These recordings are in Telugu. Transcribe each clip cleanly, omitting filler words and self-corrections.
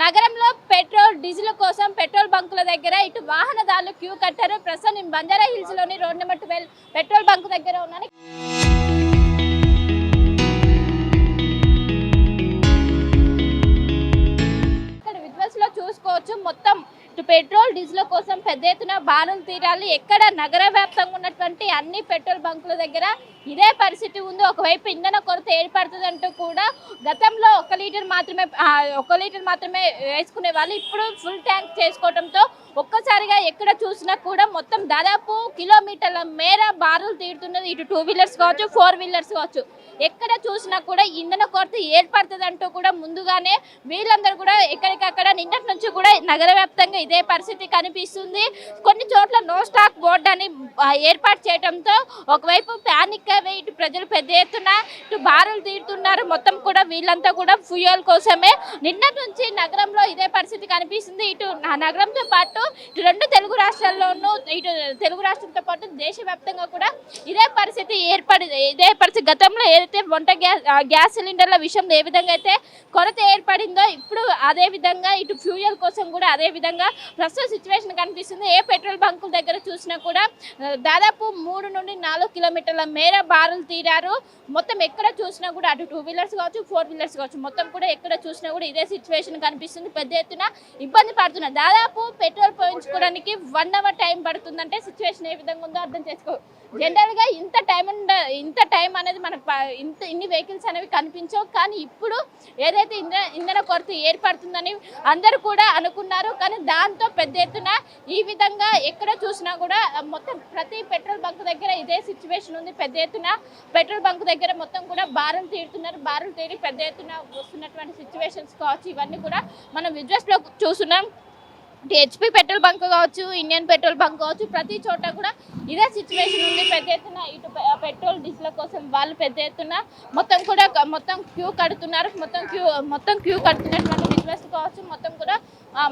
నగరంలో పెట్రోల్ డీజిల్ కోసం పెట్రోల్ బంకుల దగ్గర ఇటు వాహనదారులు క్యూ కట్టారు. ప్రస్తుతం నేను బంజారా హిల్స్ లోని రోడ్ నెంబర్ 12 పెట్రోల్ బంక్ దగ్గర ఉన్నాను. ఇక్కడ విజువల్స్ లో చూసుకోవచ్చు, మొత్తం ఇటు పెట్రోల్ డీజిల్ కోసం పెద్ద ఎత్తున బారులు తీరాలి. ఎక్కడ నగర వ్యాప్తంగా ఉన్నటువంటి అన్ని పెట్రోల్ బంకుల దగ్గర ఇదే పరిస్థితి ఉంది. ఒకవైపు ఇంధన కొరత ఏర్పడుతుందంటూ కూడా గతంలో 1 లీటర్ మాత్రమే వేసుకునే వాళ్ళు ఇప్పుడు ఫుల్ ట్యాంక్ చేసుకోవడంతో ఒక్కసారిగా ఎక్కడ చూసినా కూడా మొత్తం దాదాపు కిలోమీటర్ల మేర బారులు తీరుతున్నది. ఇటు 2 వీలర్స్ కావచ్చు, 4 వీలర్స్ కావచ్చు, ఎక్కడ చూసినా కూడా ఇంధన కొరత ఏర్పడుతుంది అంటూ కూడా ముందుగానే వీళ్ళందరూ కూడా ఎక్కడికక్కడ నిన్నటి నుంచి కూడా నగర వ్యాప్తంగా ఇదే పరిస్థితి కనిపిస్తుంది. కొన్ని చోట్ల నో స్టాక్ బోర్డు అని ఏర్పాటు చేయడంతో ఒకవైపు ప్యానిక్ అయ్యి ఇటు ప్రజలు పెద్ద ఎత్తున ఇటు బారులు తీరుతున్నారు. మొత్తం కూడా వీళ్ళంతా కూడా ఫ్యూయల్ కోసమే. నిన్నటి నుంచి నగరంలో ఇదే పరిస్థితి కనిపిస్తుంది. ఇటు నగరంతో పాటు ఇటు 2 తెలుగు రాష్ట్రాల్లోనూ, ఇటు తెలుగు రాష్ట్రంతో పాటు దేశవ్యాప్తంగా కూడా ఇదే పరిస్థితి ఏర్పడింది. ఇదే పరిస్థితి గతంలో ఏదైతే వంట గ్యాస్ సిలిండర్ల విషయంలో ఏ విధంగా అయితే కొరత ఏర్పడిందో ఇప్పుడు అదే విధంగా ఇటు ఫ్యూయల్ కోసం కూడా అదే విధంగా ప్రస్తుత సిచ్యువేషన్ కనిపిస్తుంది. ఏ పెట్రోల్ బంకుల దగ్గర చూసినా కూడా దాదాపు 3 నుండి 4 కిలోమీటర్ల మేర బారులు తీరారు. మొత్తం ఎక్కడ చూసినా కూడా అటు 2 వీలర్స్ కావచ్చు, 4 వీలర్స్ కావచ్చు, మొత్తం కూడా ఎక్కడ చూసినా కూడా ఇదే సిచ్యువేషన్ కనిపిస్తుంది. పెద్ద ఎత్తున ఇబ్బంది పడుతున్నారు. దాదాపు పెట్రోల్ పోయించుకోవడానికి 1 అవర్ టైం పడుతుందంటే సిచ్యువేషన్ ఏ విధంగా ఉందో అర్థం చేసుకో. జనరల్గా ఇంత టైం అనేది మనకు ఇన్ని వెహికల్స్ అనేవి కనిపించవు. కానీ ఇప్పుడు ఏదైతే ఇంధన కొరత ఏర్పడుతుందని అందరూ కూడా అనుకున్నారు. కానీ దాంతో పెద్ద ఎత్తున ఈ విధంగా ఎక్కడ చూసినా కూడా మొత్తం ప్రతి పెట్రోల్ బంక్ దగ్గర ఇదే సిచ్యువేషన్ ఉంది. పెద్ద ఎత్తున పెట్రోల్ బంక్ దగ్గర మొత్తం కూడా బారులు తీరుతున్నారు. బారులు తీరి పెద్ద ఎత్తున వస్తున్నటువంటి సిచ్యువేషన్స్ కావచ్చు, ఇవన్నీ కూడా మనం విజువల్స్లో చూస్తున్నాం. హెచ్పి పెట్రోల్ బంక్ కావచ్చు, ఇండియన్ పెట్రోల్ బంక్ కావచ్చు, ప్రతి చోట కూడా ఇదే సిచ్యువేషన్ ఉంది. పెద్ద ఎత్తున ఇటు పెట్రోల్ డీజిల్ కోసం వాళ్ళు పెద్ద ఎత్తున మొత్తం క్యూ కడుతున్నారు. మొత్తం క్యూ కడుతున్నటువంటి విజువల్స్ కావచ్చు, మొత్తం కూడా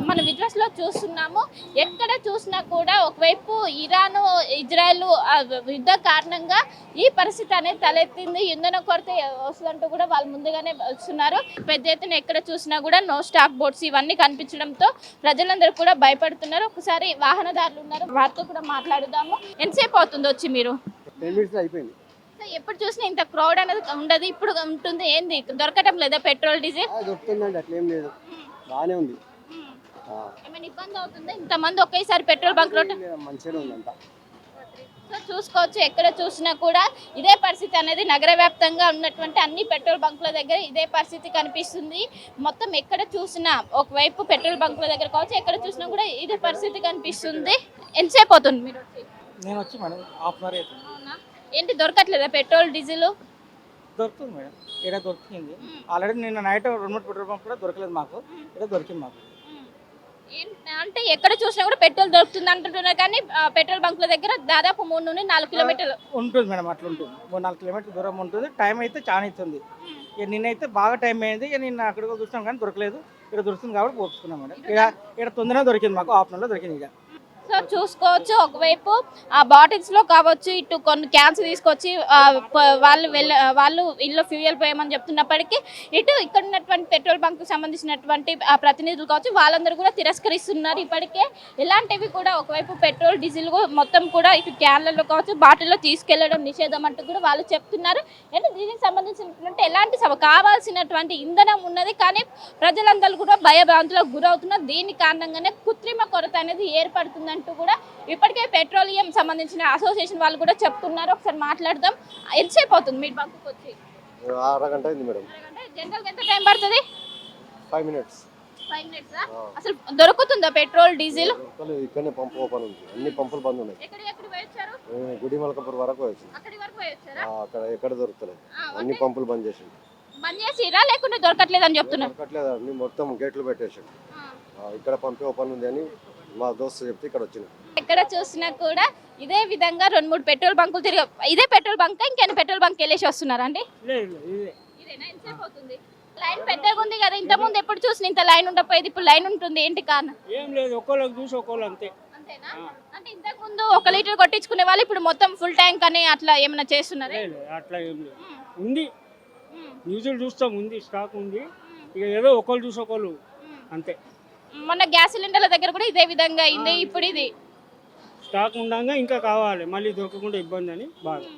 మన విజువల్స్ లో చూస్తున్నాము. ఎక్కడ చూసినా కూడా ఒకవైపు ఇరాను ఇజ్రాయెల్ యుద్ధ కారణంగా ఈ పరిస్థితి అనేది తలెత్తింది. ఇంధన కొరత వస్తుందంటూ కూడా వాళ్ళు ముందుగానే వస్తున్నారు. పెద్ద ఎత్తున ఎక్కడ చూసినా కూడా నో స్టాక్ బోర్డ్స్ ఇవన్నీ కనిపించడంతో ప్రజలందరూ కూడా భయపడుతున్నారు. ఒకసారి వాహనదారులు ఉన్నారు, వారితో కూడా మాట్లాడుదాము. ఎంతసేపు అవుతుంది వచ్చి మీరు? అయిపోయింది. ఎప్పుడు చూసినా ఇంత క్రౌడ్ అనేది ఉండదు, ఇప్పుడు ఉంటుంది. ఏంది దొరకటం లేదా పెట్రోల్ డీజిల్? దొరుకుతుందండి, అట్లేం లేదు, బాగానే ఉంది. ఏమైనా ఇబ్బంది అవుతుందా ఇంతమంది ఒకేసారి పెట్రోల్ బంక్ లో? మంచిగానే ఉందంట. సో చూసుకోవచ్చు, ఎక్కడ చూసినా కూడా ఇదే పరిస్థితి అనేది నగర వ్యాప్తంగా ఉన్నటువంటి అన్ని పెట్రోల్ బంకుల దగ్గర ఇదే పరిస్థితి కనిపిస్తుంది. మొత్తం ఎక్కడ చూసినా ఒకవైపు పెట్రోల్ బంకుల దగ్గర కావచ్చు, ఎక్కడ చూసినా కూడా ఇదే పరిస్థితి కనిపిస్తుంది. ఎంతసేపు అవుతుంది మీరు వచ్చి? నేను వచ్చి మేడం హాఫ్ అవర్ అవుతుంది. అవునా? ఏంటి దొరకట్లేదా పెట్రోల్ డీజిల్? దొరుకుతుంది మేడం, ఇక్కడ దొరికింది. ఆల్రెడీ నిన్న నైట్ 2 పెట్రోల్ పంప్ కూడా దొరకలేదు మాకు, ఇక్కడ దొరికింది మాకు. అంటే ఎక్కడ చూసినా కూడా పెట్రోల్ దొరుకుతుంది అంటున్నారు. కానీ పెట్రోల్ బంకుల దగ్గర దాదాపు 3 నుండి 4 కిలోమీటర్లు ఉంటుంది మేడం, అట్లా ఉంటుంది. 3-4 కిలోమీటర్ల దూరం ఉంటుంది. టైం అయితే చాలా అవుతుంది. ఇక నిన్నైతే బాగా టైం అయింది. ఇక నిన్న అక్కడికి చూసినాం కానీ దొరకలేదు. ఇక్కడ దొరుకుతుంది కాబట్టి పోసుకున్నాం మేడం. ఇక్కడ తొందరగా దొరికింది మాకు, హాఫ్ అన్ అవర్లో దొరికింది. ఇక సో చూసుకోవచ్చు, ఒకవైపు ఆ బాటిల్స్ లో కావచ్చు, ఇటు కొన్ని క్యాన్స్ తీసుకొచ్చి వాళ్ళు ఇల్లు ఫ్యూయల్ పోయమని చెప్తున్నప్పటికీ ఇటు ఇక్కడ ఉన్నటువంటి పెట్రోల్ బంక్ సంబంధించినటువంటి ప్రతినిధులు కావచ్చు, వాళ్ళందరూ కూడా తిరస్కరిస్తున్నారు. ఇప్పటికే ఇలాంటివి కూడా ఒకవైపు పెట్రోల్ డీజిల్ మొత్తం కూడా ఇటు క్యాన్లలో కావచ్చు, బాటిల్లో తీసుకెళ్లడం నిషేధం అంటూ కూడా వాళ్ళు చెప్తున్నారు. అంటే దీనికి సంబంధించినటువంటి ఎలాంటి కావాల్సినటువంటి ఇంధనం ఉన్నది, కానీ ప్రజలందరూ కూడా భయభ్రాంతులకు గురవుతున్నారు. దీని కారణంగానే కృత్రిమ కొరత అనేది ఏర్పడుతుంది అంటూ కూడా ఇప్పటికే పెట్రోలియం సంబంధించిన అసోసియేషన్ వాళ్ళు కూడా చెప్తున్నారు. ఒకసారి మాట్లాడదాం. ఎంతసేపు అవుతుంది మీరు బంకుకి వచ్చి? అరగంట అయింది మేడం. జనరల్ ఎంత టైం పడుతుంది? 5 minutes. 5 minutes. అసలు దొరుకుతుందా పెట్రోల్ డీజిల్? ఇక్కడనే పంపు ఓపెన్ ఉంది, అన్ని పంపులు బంద్ ఉన్నాయి. ఎక్కడికి పోయొచ్చారు? గుడి మల్కాపూర్ వరకు వచ్చి అక్కడి వరకు పోయొచ్చారా? అక్కడ ఎక్కడ దొరుకుతలేదు, అన్ని పంపులు బంద్ చేసింది. బంద్ చేసిరా లేకుంటే దొరకట్లేదు అని చెప్తున్నారు? దొరకట్లేదు, అన్ని మొత్తం గేట్లు పెట్టేసాడు. ఇక్కడ పంపే ఓపెన్ ఉంది అని మా దోస్తు చెప్తే ఇక్కడ వచ్చిన. ఎక్కడ చూసినా కూడా ఇదే విధంగా 2-3 పెట్రోల్ బంకులు తిరిగి ఇదే పెట్రోల్ బంక్ ఇంకేమైనా పెట్రోల్ బంక్ వెళ్ళేసి వస్తున్నారా అండి? ఇదేనా? ఎంతసేపు అవుతుంది? లైన్ పెద్దగా ఉంది కదా, ఇంత ముందు ఎప్పుడు చూసిన ఇంత లైన్ ఉండకపోయేది, ఇప్పుడు లైన్ ఉంటుంది. ఏంటి కారణం? ఏం లేదు, ఒక్కోళ్ళకి చూసి ఒక్కోళ్ళు అంతే. అంతేనా? అంటే ఇంతకు ముందు 1 లీటర్ కొట్టించుకునే వాళ్ళు ఇప్పుడు మొత్తం ఫుల్ ట్యాంక్ అని అట్లా ఏమైనా చేస్తున్నారా? అట్లా ఏం లేదు, ఉంది. న్యూస్లు చూస్తాం, ఉంది, స్టాక్ ఉంది. ఇక ఏదో ఒకళ్ళు చూసి ఒకళ్ళు అంతే. మొన్న గ్యాస్ సిలిండర్ల దగ్గర కూడా ఇదే విధంగా అయింది. ఇప్పుడు ఇది స్టాక్ ఉండగా ఇంకా కావాలి, మళ్ళీ దొరకకుండా ఇబ్బంది అని బాగా.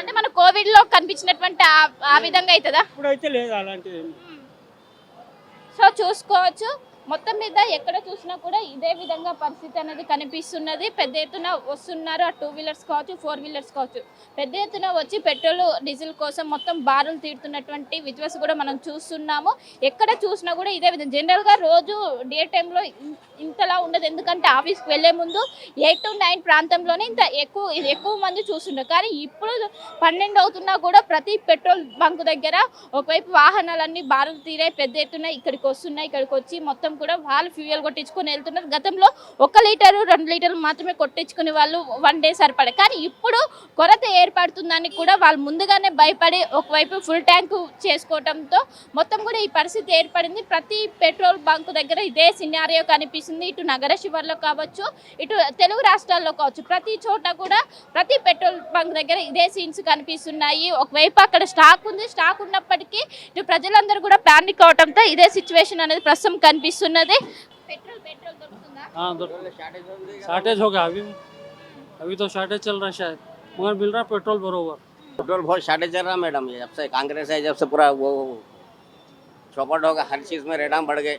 అంటే మన కోవిడ్ లో కనిపించినటువంటి ఆ విధంగా అవుతుందా? ఇప్పుడైతే లేదు అలాంటిది. సో చూసుకోవచ్చు, మొత్తం మీద ఎక్కడ చూసినా కూడా ఇదే విధంగా పరిస్థితి అనేది కనిపిస్తున్నది. పెద్ద ఎత్తున వస్తున్నారు, ఆ 2 వీలర్స్ కావచ్చు, 4 వీలర్స్ కావచ్చు, పెద్ద ఎత్తున వచ్చి పెట్రోల్ డీజిల్ కోసం మొత్తం బారులు తీరుతున్నటువంటి విజువల్స్ కూడా మనం చూస్తున్నాము. ఎక్కడ చూసినా కూడా ఇదే విధంగా. జనరల్గా రోజు డే టైంలో ఇంతలా ఉండదు, ఎందుకంటే ఆఫీస్కి వెళ్ళే ముందు 8 to 9 ప్రాంతంలోనే ఇంత ఎక్కువ మంది చూస్తుంటారు. కానీ ఇప్పుడు 12 అవుతున్నా కూడా ప్రతి పెట్రోల్ బంక్ దగ్గర ఒకవైపు వాహనాలన్నీ బారులు తీరే పెద్ద ఎత్తున ఇక్కడికి వస్తున్నాయి. ఇక్కడికి వచ్చి మొత్తం కూడా వాళ్ళు ఫ్యూయల్ కొట్టించుకొని వెళ్తున్నారు. గతంలో 1 లీటరు 2 లీటర్లు మాత్రమే కొట్టించుకునే వాళ్ళు, 1 డే సరిపడే. కానీ ఇప్పుడు కొరత ఏర్పడుతుందని కూడా వాళ్ళు ముందుగానే భయపడి ఒకవైపు ఫుల్ ట్యాంక్ చేసుకోవడంతో మొత్తం కూడా ఈ పరిస్థితి ఏర్పడింది. ప్రతి పెట్రోల్ బంక్ దగ్గర ఇదే సినారియో కనిపిస్తుంది. ఇటు నగర శివార్లో కావచ్చు, ఇటు తెలుగు రాష్ట్రాల్లో కావచ్చు, ప్రతి చోట కూడా ప్రతి పెట్రోల్ బంక్ దగ్గర ఇదే సీన్స్ కనిపిస్తున్నాయి. ఒకవైపు అక్కడ స్టాక్ ఉంది, స్టాక్ ఉన్నప్పటికీ ఇటు ప్రజలందరూ కూడా ప్యానిక్ అవడంతో ఇదే సిచ్యువేషన్ అనేది ప్రస్తుతం కనిపిస్తున్నది. పెట్రోల్ దొరుకుతుందా? हाँ शॉर्टेज हो गया अभी तो शॉर्टेज चल रहा है शायद, मगर मिल रहा पेट्रोल बरोबर। पेट्रोल बहुत शॉर्टेज चल रहा है मैडम। ये जब से कांग्रेस है, जब से पूरा वो चौपट होगा, हर चीज़ में रेटां बढ़ गए।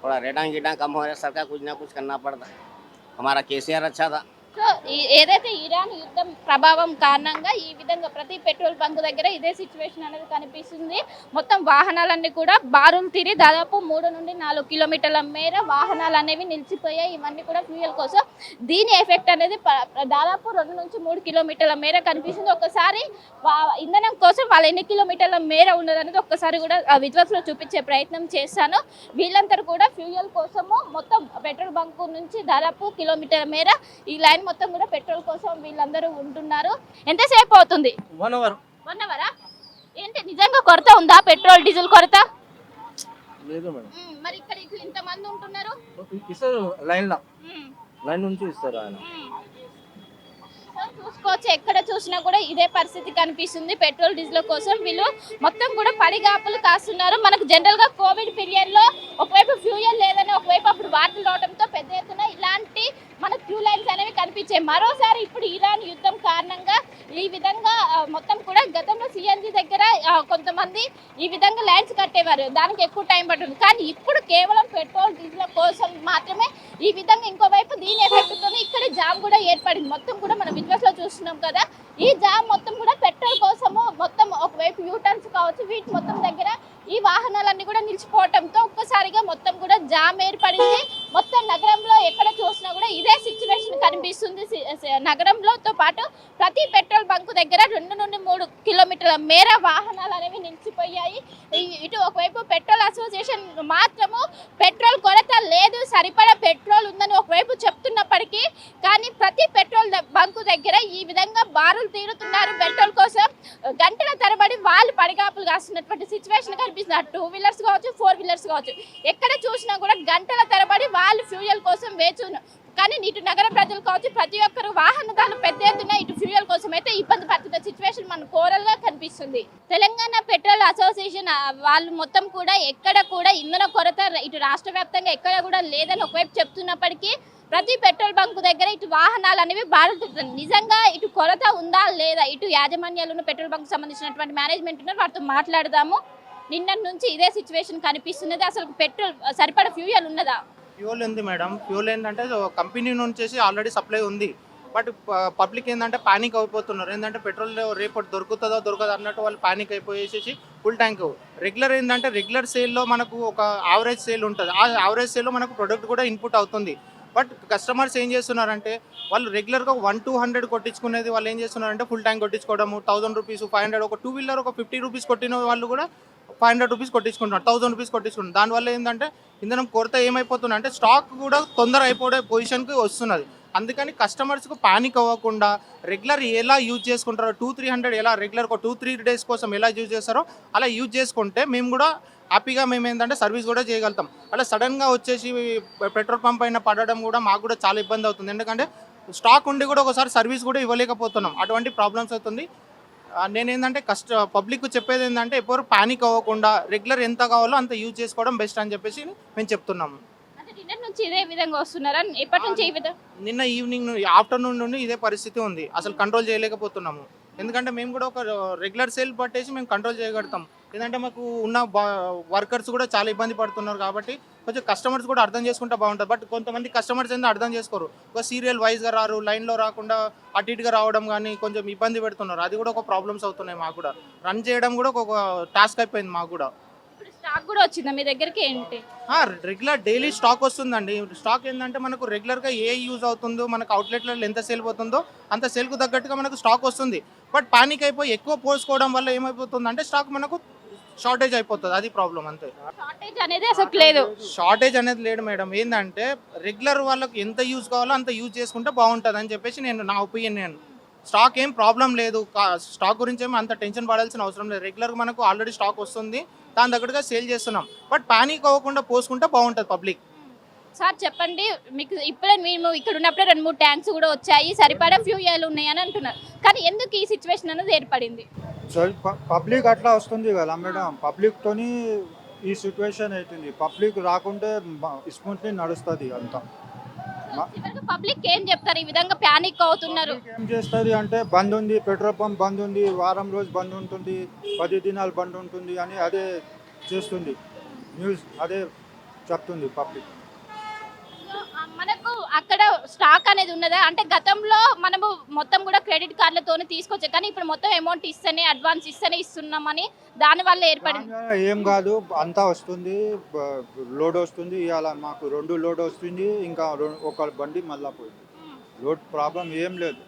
थोड़ा रेटां गिटां कम हो रहा है, सरकार कुछ ना कुछ करना पड़ता है। हमारा केसीआर अच्छा था। సో ఏదైతే ఇరాన్ యుద్ధం ప్రభావం కారణంగా ఈ విధంగా ప్రతి పెట్రోల్ బంక్ దగ్గర ఇదే సిచ్యువేషన్ అనేది కనిపిస్తుంది. మొత్తం వాహనాలన్నీ కూడా బారులు తీరి దాదాపు 3 నుండి 4 కిలోమీటర్ల మేర వాహనాలు అనేవి నిలిచిపోయాయి. ఇవన్నీ కూడా ఫ్యూయల్ కోసం. దీని ఎఫెక్ట్ అనేది దాదాపు 2 నుంచి 3 కిలోమీటర్ల మేర కనిపిస్తుంది. ఒక్కసారి ఇంధనం కోసం వాళ్ళు ఎన్ని కిలోమీటర్ల మేర ఉన్నదనేది ఒక్కసారి కూడా విజువల్స్ లో చూపించే ప్రయత్నం చేశాను. వీళ్ళందరూ కూడా ఫ్యూయల్ కోసము మొత్తం పెట్రోల్ బంక్ నుంచి దాదాపు కిలోమీటర్ల మేర ఈ లైన్ మొత్తం కూడా పెట్రోల్ కోసం వీళ్ళందరూ ఉంటున్నారు. ఎంతసేపు అవుతుంది? 1 అవర్. 1 అవరా? ఏంటి నిజంగా కొరత ఉందా? పెట్రోల్ డీజిల్ కొరత లేదు మేడం. మరి ఇక్కడ ఇట్లా ఇంతమంది ఉంటున్నారు. ఇస్తారు లైన్ నుంచి ఇస్తారు ఆయన. సో చూసుకోవచ్చు, ఎక్కడ చూసినా కూడా ఇదే పరిస్థితి కనిపిస్తుంది. పెట్రోల్ డీజిల్ కోసం వీళ్ళు మొత్తం కూడా పడిగాపులు కాస్తున్నారు. మనకు జనరల్ గా కోవిడ్ పీరియడ్ లో ఒకవైపు ఫ్యూయల్ లేదని ఒకవైపు అప్పుడు వార్తలు రావడంతో పెద్ద ఎత్తున ఇలాంటి మన క్యూ లైన్స్ అనేవి కనిపించాయి. మరోసారి ఇప్పుడు ఇరాన్ యుద్ధం కారణంగా ఈ విధంగా మొత్తం కూడా గతంలో సిఎన్జి దగ్గర కొంతమంది ఈ విధంగా లైన్స్ కట్టేవారు, దానికి ఎక్కువ టైం పడుతుంది. కానీ ఇప్పుడు కేవలం పెట్రోల్ డీజిల్ కోసం మాత్రమే ఈ విధంగా. ఇంకోవైపు దీని ఎఫెక్ట్తో ఇక్కడ జామ్ కూడా ఏర్పడింది. మొత్తం కూడా మనం విజువల్స్ లో చూస్తున్నాం కదా, ఈ జామ్ మొత్తం కూడా పెట్రోల్ కోసము మొత్తం ఒకవైపు యూటర్న్స్ కావచ్చు, వీటి మొత్తం దగ్గర ఈ వాహనాలన్నీ కూడా నిలిచిపోవడంతో ఒక్కసారిగా మొత్తం కూడా జామ్ ఏర్పడింది. మొత్తం నగరంలో ఎక్కడ చూసినా కూడా ఇదే సిచ్యువేషన్ కనిపిస్తుంది. నగరంలోతో పాటు ప్రతి పెట్రోల్ బంకు దగ్గర 2 నుండి 3 కిలోమీటర్ల మేర వాహనాలు అనేవి నిలిచిపోయాయి. ఇటు ఒకవైపు పెట్రోల్ అసోసియేషన్ మాత్రము పెట్రోల్ కొరత లేదు, సరిపడా పెట్రోల్ ఉందని ఒకవైపు చెప్తున్నప్పటికీ కానీ ప్రతి పెట్రోల్ బంకు దగ్గర ఈ విధంగా బారులు తీరుతున్నారు పెట్రోల్ కోసం. గంటల తరబడి వాళ్ళు పడిగాపులు కాస్తున్నటువంటి సిచ్యువేషన్ కనిపిస్తుంది. 2 వీలర్స్ కావచ్చు, 4 వీలర్స్ కావచ్చు, ఎక్కడ చూసినా కూడా గంటల తరబడి వాళ్ళు ఫ్యూయల్ కోసం వేచున్నారు. కానీ ఇటు నగర ప్రజలు కావచ్చు, ప్రతి ఒక్కరు వాహనదారులు పెద్ద ఎత్తున ఇటు ఫ్యూయల్ కోసం అయితే ఇబ్బంది పడుతున్న సిచ్యువేషన్ మన కోరల్ గా కనిపిస్తుంది. తెలంగాణ పెట్రోల్ అసోసియేషన్ వాళ్ళు మొత్తం కూడా ఎక్కడ కూడా ఇంధన కొరత ఇటు రాష్ట్ర వ్యాప్తంగా ఎక్కడ కూడా లేదని ఒకవైపు చెప్తున్నప్పటికీ ప్రతి పెట్రోల్ బంకు దగ్గర ఇటు వాహనాలు అనేవి బారుతున్నాయి. నిజంగా ఇటు కొరత ఉందా లేదా? ఇటు యాజమాన్యాలు ఉన్న పెట్రోల్ బంక్ సంబంధించినటువంటి మేనేజ్మెంట్ ఉన్నారు, వాటితో మాట్లాడదాము. నిన్న నుంచి ఇదే సిచ్యువేషన్ కనిపిస్తున్నది. అసలు పెట్రోల్ సరిపడా ఫ్యూయల్ ఉన్నదా? ఫ్యూల్ ఉంది మేడం. ఫ్యూల్ ఏంటంటే కంపెనీ నుంచి ఆల్రెడీ సప్లై ఉంది. బట్ పబ్లిక్ ఏంటంటే పానిక్ అయిపోతున్నారు. ఏంటంటే పెట్రోల్ రేపు దొరుకుతుందో దొరకదు అన్నట్టు వాళ్ళు పానిక్ అయిపోయేసి ఫుల్ ట్యాంక్. రెగ్యులర్ ఏంటంటే రెగ్యులర్ సేల్లో మనకు ఒక యావరేజ్ సేల్ ఉంటుంది. ఆ యావరేజ్ సేల్లో మనకు ప్రొడక్ట్ కూడా ఇన్పుట్ అవుతుంది. బట్ కస్టమర్స్ ఏం చేస్తున్నారంటే వాళ్ళు రెగ్యులర్గా 100-200 కొట్టించుకునేది వాళ్ళు ఏం చేస్తున్నారంటే ఫుల్ ట్యాంక్ కొట్టించుకోవడము, 1000 రూపీస్ 500, ఒక 2 వీలర్ ఒక 50 రూపీస్ కొట్టిన వాళ్ళు కూడా 500 రూపీస్ కొట్టించుకుంటున్నారు, 1000 రూపీస్ కొట్టించుకుంటున్నారు. దానివల్ల ఏంటంటే ఇంధనం కొరత ఏమైపోతుంది అంటే స్టాక్ కూడా తొందర అయిపోయే పొజిషన్కి వస్తున్నది. అందుకని కస్టమర్స్కు పానిక్ అవ్వకుండా రెగ్యులర్ ఎలా యూజ్ చేసుకుంటారో 200-300 ఎలా రెగ్యులర్ ఒక 2-3 డేస్ కోసం ఎలా యూజ్ చేస్తారో అలా యూజ్ చేసుకుంటే మేము కూడా హ్యాపీగా మేము ఏంటంటే సర్వీస్ కూడా చేయగలుగుతాం. అలా సడన్గా వచ్చేసి పెట్రోల్ పంప్ అయినా పడడం కూడా మాకు కూడా చాలా ఇబ్బంది అవుతుంది. ఎందుకంటే స్టాక్ ఉండి కూడా ఒకసారి సర్వీస్ కూడా ఇవ్వలేకపోతున్నాం. అటువంటి ప్రాబ్లమ్స్ అవుతుంది. నేనేంటంటే పబ్లిక్ చెప్పేది ఏంటంటే ఎవరు పానిక్ అవ్వకుండా రెగ్యులర్ ఎంత కావాలో అంత యూజ్ చేసుకోవడం బెస్ట్ అని చెప్పేసి మేము చెప్తున్నాము. అంటే నిన్నటి నుంచి ఇదే విధంగా వస్తున్నారా? ఎప్పటి నుంచి ఈ విధంగా? నిన్న ఈవినింగ్ ఆఫ్టర్నూన్ నుండి ఇదే పరిస్థితి ఉంది. అసలు కంట్రోల్ చేయలేకపోతున్నాము. ఎందుకంటే మేము కూడా ఒక రెగ్యులర్ సేల్ పట్టేసి మేము కంట్రోల్ చేయగలుగుతాం. ఏంటంటే మాకు ఉన్న వర్కర్స్ కూడా చాలా ఇబ్బంది పడుతున్నారు కాబట్టి కొంచెం కస్టమర్స్ కూడా అర్థం చేసుకుంటే బాగుంటుంది. బట్ కొంతమంది కస్టమర్స్ ఏంటో అర్థం చేసుకోరు. ఒక సీరియల్ వైజ్గా రారు, లైన్లో రాకుండా అటు ఇటుగా రావడం కానీ కొంచెం ఇబ్బంది పెడుతున్నారు. అది కూడా ఒక ప్రాబ్లమ్స్ అవుతున్నాయి మాకు కూడా. రన్ చేయడం కూడా ఒక టాస్క్ అయిపోయింది మాకు కూడా. ఇప్పుడు స్టాక్ కూడా వచ్చిందా మీ దగ్గరికి? ఏంటి రెగ్యులర్ డైలీ స్టాక్ వస్తుందండి. స్టాక్ ఏంటంటే మనకు రెగ్యులర్గా ఏ యూజ్ అవుతుందో, మనకు అవుట్లెట్లలో ఎంత సేల్ పోతుందో అంత సేల్కు తగ్గట్టుగా మనకు స్టాక్ వస్తుంది. బట్ పానిక్ అయిపోయి ఎక్కువ పోసుకోవడం వల్ల ఏమైపోతుందంటే స్టాక్ మనకు షార్టేజ్ అయిపోతుంది. అది ప్రాబ్లం అంతే. షార్టేజ్ అనేది అసలు లేదు. షార్టేజ్ అనేది లేదు మేడం. ఏంటంటే రెగ్యులర్ వాళ్ళకి ఎంత యూజ్ కావాలో అంత యూజ్ చేసుకుంటే బాగుంటుంది అని చెప్పేసి నా ఒపీనియన్. స్టాక్ ఏం ప్రాబ్లం లేదు. స్టాక్ గురించి ఏమి అంత టెన్షన్ పడాల్సిన అవసరం లేదు. రెగ్యులర్గా మనకు ఆల్రెడీ స్టాక్ వస్తుంది, దాని దగ్గరగా సేల్ చేస్తున్నాం. బట్ పానిక్ అవ్వకుండా పోసుకుంటే బాగుంటుంది పబ్లిక్. సార్ చెప్పండి, మీకు ఇప్పుడే మేము ఇక్కడ ఉన్నప్పుడే 2-3 ట్యాంక్స్ కూడా వచ్చాయి, సరిపడా ఫ్యూయల్ ఉన్నాయని అంటున్నారు. కానీ ఎందుకు ఈ సిచ్యువేషన్ అనేది ఏర్పడింది? పబ్లిక్ అట్లా వస్తుంది కదా మేడం, పబ్లిక్తోని ఈ సిచ్యువేషన్ అవుతుంది. పబ్లిక్ రాకుంటే స్మూత్లీ నడుస్తుంది అంతా. పబ్లిక్ ఏం చెప్తారు? ఈ విధంగా ప్యానిక్ అవుతున్నారు. ఏం చేస్తుంది అంటే బంద్ ఉంది, పెట్రోల్ పంప్ బంద్ ఉంది, వారం రోజు బంద్ ఉంటుంది, 10 దినాలు బంద్ ఉంటుంది అని అదే చేస్తుంది న్యూస్, అదే చెప్తుంది పబ్లిక్. మనకు అక్కడ స్టాక్ అనేది ఉన్నదా? అంటే గతంలో మనము మొత్తం కూడా క్రెడిట్ కార్డులతోనే తీసుకొచ్చాం, కానీ ఇప్పుడు మొత్తం అమౌంట్ ఇస్తేనే, అడ్వాన్స్ ఇస్తేనే ఇస్తున్నామని దానివల్ల ఏర్పడింది. ఏం కాదు, అంతా వస్తుంది, లోడ్ వస్తుంది. ఇవాళ మాకు 2 లోడ్ వస్తుంది, ఇంకా ఒక బండి మళ్ళీ పోయింది. లోడ్ ప్రాబ్లం ఏం లేదు.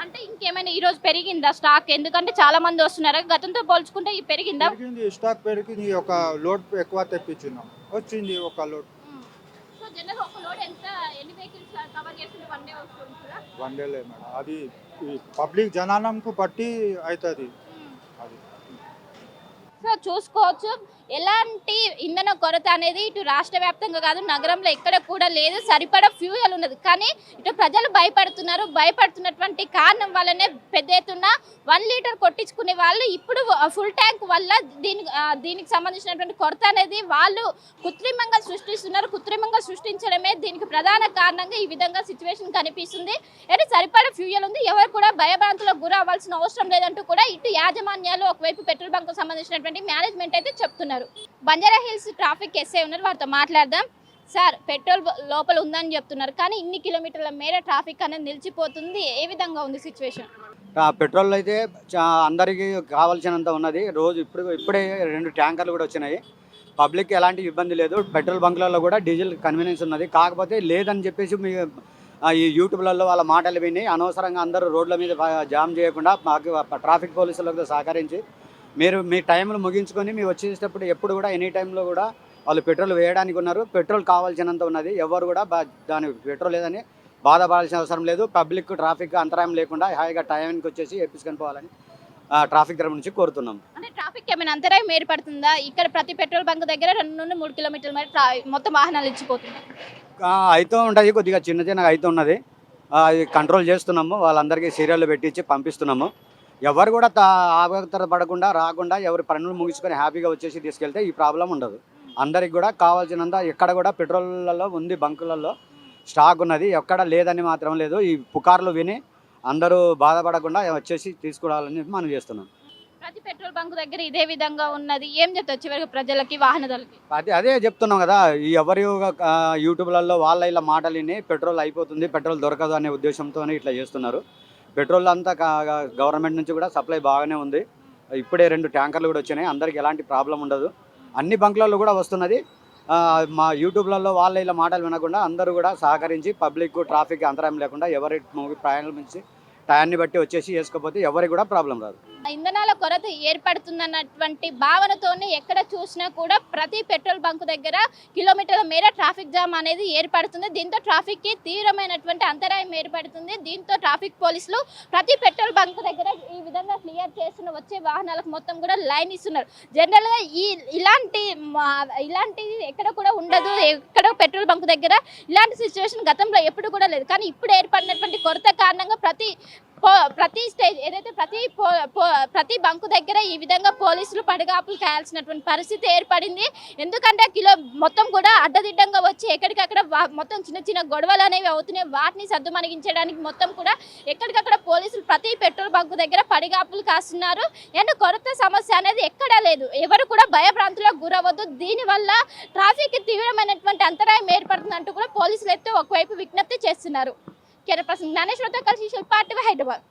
అంటే ఇంకేమైనా ఈ రోజు పెరిగిందా స్టాక్? ఎందుకంటే చాలా మంది వస్తున్నారు, గతంతో పోల్చుకుంటే ఈ పెరిగిందా? పెరిగింది, స్టాక్ పెరిగింది. ఒక లోడ్ ఎక్కువ తెప్పించున్నాం, వచ్చింది ఒక లోడ్. జనరల్ ఒక లోడ్ ఎంత, ఎన్ని వెహికల్స్ కవర్ చేస్తుంటే వన్ డే వస్తుందా? వన్ డే లేదు మేడం, అది పబ్లిక్ జనానంకు బట్టి అవుతుంది అది. సో చూసుకోవచ్చు, ఎలాంటి ఇంధన కొరత అనేది ఇటు రాష్ట్ర వ్యాప్తంగా కాదు, నగరంలో ఎక్కడ కూడా లేదు. సరిపడా ఫ్యూయల్ ఉన్నది, కానీ ఇటు ప్రజలు భయపడుతున్నారు. భయపడుతున్నటువంటి కారణం వల్లనే పెద్ద ఎత్తున 1 లీటర్ కొట్టించుకునే వాళ్ళు ఇప్పుడు ఫుల్ ట్యాంక్ వల్ల దీనికి సంబంధించినటువంటి కొరత అనేది వాళ్ళు కృత్రిమంగా సృష్టిస్తున్నారు. కృత్రిమంగా సృష్టించడమే దీనికి ప్రధాన కారణంగా ఈ విధంగా సిచ్యువేషన్ కనిపిస్తుంది. అయితే సరిపడా ఫ్యూయల్ ఉంది, ఎవరు కూడా భయభ్రాంతులకు గురి అవ్వాల్సిన అవసరం లేదంటూ కూడా ఇటు యాజమాన్యాలు, ఒకవైపు పెట్రోల్ బంక్ సంబంధించినటువంటి మేనేజ్మెంట్ అయితే చెప్తున్నారు. బంజారా హిల్స్ ట్రాఫిక్ ఎస్ఐ ఉన్నారు, వారితో మాట్లాడదాం. సార్, పెట్రోల్ లోపల ఉందని చెప్తున్నారు, కానీ ఇన్ని కిలోమీటర్ల మేర ట్రాఫిక్ అనేది నిలిచిపోతుంది. ఏ విధంగా ఉంది సిచ్యువేషన్? పెట్రోల్ అయితే అందరికీ కావాల్సినంత ఉన్నది. రోజు ఇప్పుడే 2 ట్యాంకర్లు కూడా వచ్చినాయి. పబ్లిక్ ఎలాంటి ఇబ్బంది లేదు. పెట్రోల్ బంక్లలో కూడా డీజిల్ కన్వీనియన్స్ ఉన్నది. కాకపోతే లేదని చెప్పేసి ఈ యూట్యూబ్లలో వాళ్ళ మాటలు విని అనవసరంగా అందరూ రోడ్ల మీద జామ్ చేయకుండా మాకు ట్రాఫిక్ పోలీసులకు సహకరించి మీరు మీ టైంలు ముగించుకొని మీరు వచ్చేటప్పుడు ఎప్పుడు కూడా ఎనీ టైంలో కూడా వాళ్ళు పెట్రోల్ వేయడానికి ఉన్నారు. పెట్రోల్ కావాల్సినంత ఉన్నది. ఎవరు కూడా దాని పెట్రోల్ లేదని బాధపడాల్సిన అవసరం లేదు. పబ్లిక్ ట్రాఫిక్ అంతరాయం లేకుండా హాయిగా టైంకి వచ్చేసి ఎప్పించుకొని పోవాలని ట్రాఫిక్ తరఫు నుంచి కోరుతున్నాం. అంటే ట్రాఫిక్ ఏమైనా అంతరాయం ఏర్పడుతుందా? ఇక్కడ ప్రతి పెట్రోల్ బంక్ దగ్గర 2 నుండి 3 కిలోమీటర్ల మేర మొత్తం వాహనాలు ఇచ్చిపోతుంది. అయితే ఉంటుంది, కొద్దిగా చిన్నగా అయితే ఉన్నది. అది కంట్రోల్ చేస్తున్నాము. వాళ్ళందరికీ సీరియల్ పెట్టించి పంపిస్తున్నాము. ఎవరు కూడా ఆగతర పడకుండా రాకుండా ఎవరి పనులు ముగించుకొని హ్యాపీగా వచ్చేసి తీసుకెళ్తే ఈ ప్రాబ్లం ఉండదు. అందరికి కూడా కావాల్సినంత ఎక్కడ కూడా పెట్రోల్లో ఉంది, బంకులలో స్టాక్ ఉన్నది, ఎక్కడ లేదని మాత్రం లేదు. ఈ పుకార్లు విని అందరూ బాధపడకుండా వచ్చేసి తీసుకోవాలని మనం చేస్తున్నాం. ప్రతి పెట్రోల్ బంక్ దగ్గర ఇదే విధంగా ఉన్నది. ఏం చెప్తారు చివరికి ప్రజలకి, వాహనదారులకి? అదే చెప్తున్నాం కదా, ఈ ఎవరి యూట్యూబ్లలో వాళ్ళ ఇలా మాటలు విని పెట్రోల్ అయిపోతుంది, పెట్రోల్ దొరకదు అనే ఉద్దేశంతోనే ఇట్లా చేస్తున్నారు. పెట్రోల్ అంతా గవర్నమెంట్ నుంచి కూడా సప్లై బాగానే ఉంది. ఇప్పుడే 2 ట్యాంకర్లు కూడా వచ్చినాయి. అందరికి ఎలాంటి ప్రాబ్లం ఉండదు. అన్ని బంకులలో కూడా వస్తున్నది. మా యూట్యూబ్లలో వాళ్ళ ఇలా మాటలు వినకుండా అందరూ కూడా సహకరించి పబ్లిక్ ట్రాఫిక్ అంతరాయం లేకుండా ఎవరి ప్రయాణం నుంచి టయాన్ని బట్టి వచ్చేసి వేసుకోకపోతే ఎవరికి కూడా ప్రాబ్లం రాదు. ఇంధనాల కొరత ఏర్పడుతుందన్నటువంటి భావనతోనే ఎక్కడ చూసినా కూడా ప్రతి పెట్రోల్ బంక్ దగ్గర కిలోమీటర్ల మేర ట్రాఫిక్ జామ్ అనేది ఏర్పడుతుంది. దీంతో ట్రాఫిక్కి తీవ్రమైనటువంటి అంతరాయం ఏర్పడుతుంది. దీంతో ట్రాఫిక్ పోలీసులు ప్రతి పెట్రోల్ బంక్ దగ్గర ఈ విధంగా క్లియర్ చేస్తున్న వచ్చే వాహనాలకు మొత్తం కూడా లైన్ ఇస్తున్నారు. జనరల్గా ఇలాంటిది ఎక్కడ కూడా ఉండదు. ఎక్కడ పెట్రోల్ బంక్ దగ్గర ఇలాంటి సిచ్యువేషన్ గతంలో ఎప్పుడు కూడా లేదు. కానీ ఇప్పుడు ఏర్పడినటువంటి కొరత కారణంగా ప్రతి ప్రతి స్టేజ్ ఏదైతే ప్రతి బంకు దగ్గర ఈ విధంగా పోలీసులు పడిగాపులు కాయాల్సినటువంటి పరిస్థితి ఏర్పడింది. ఎందుకంటే మొత్తం కూడా అడ్డదిడ్డంగా వచ్చి ఎక్కడికక్కడ మొత్తం చిన్న చిన్న గొడవలు అనేవి అవుతున్నాయి. వాటిని సద్దుమణిగించడానికి మొత్తం కూడా ఎక్కడికక్కడ పోలీసులు ప్రతి పెట్రోల్ బంకు దగ్గర పడిగాపులు కాస్తున్నారు. అండ్ కొరత సమస్య అనేది ఎక్కడా లేదు. ఎవరు కూడా భయభ్రాంతులకు గురవద్దు. దీనివల్ల ట్రాఫిక్ తీవ్రమైనటువంటి అంతరాయం ఏర్పడుతుందంటూ కూడా పోలీసులు అయితే ఒకవైపు విజ్ఞప్తి చేస్తున్నారు. కెమెరా పర్సన్ జ్ఞానేశ్వర్తో కలిసి శిల్పా టీవీ, హైదరాబాద్.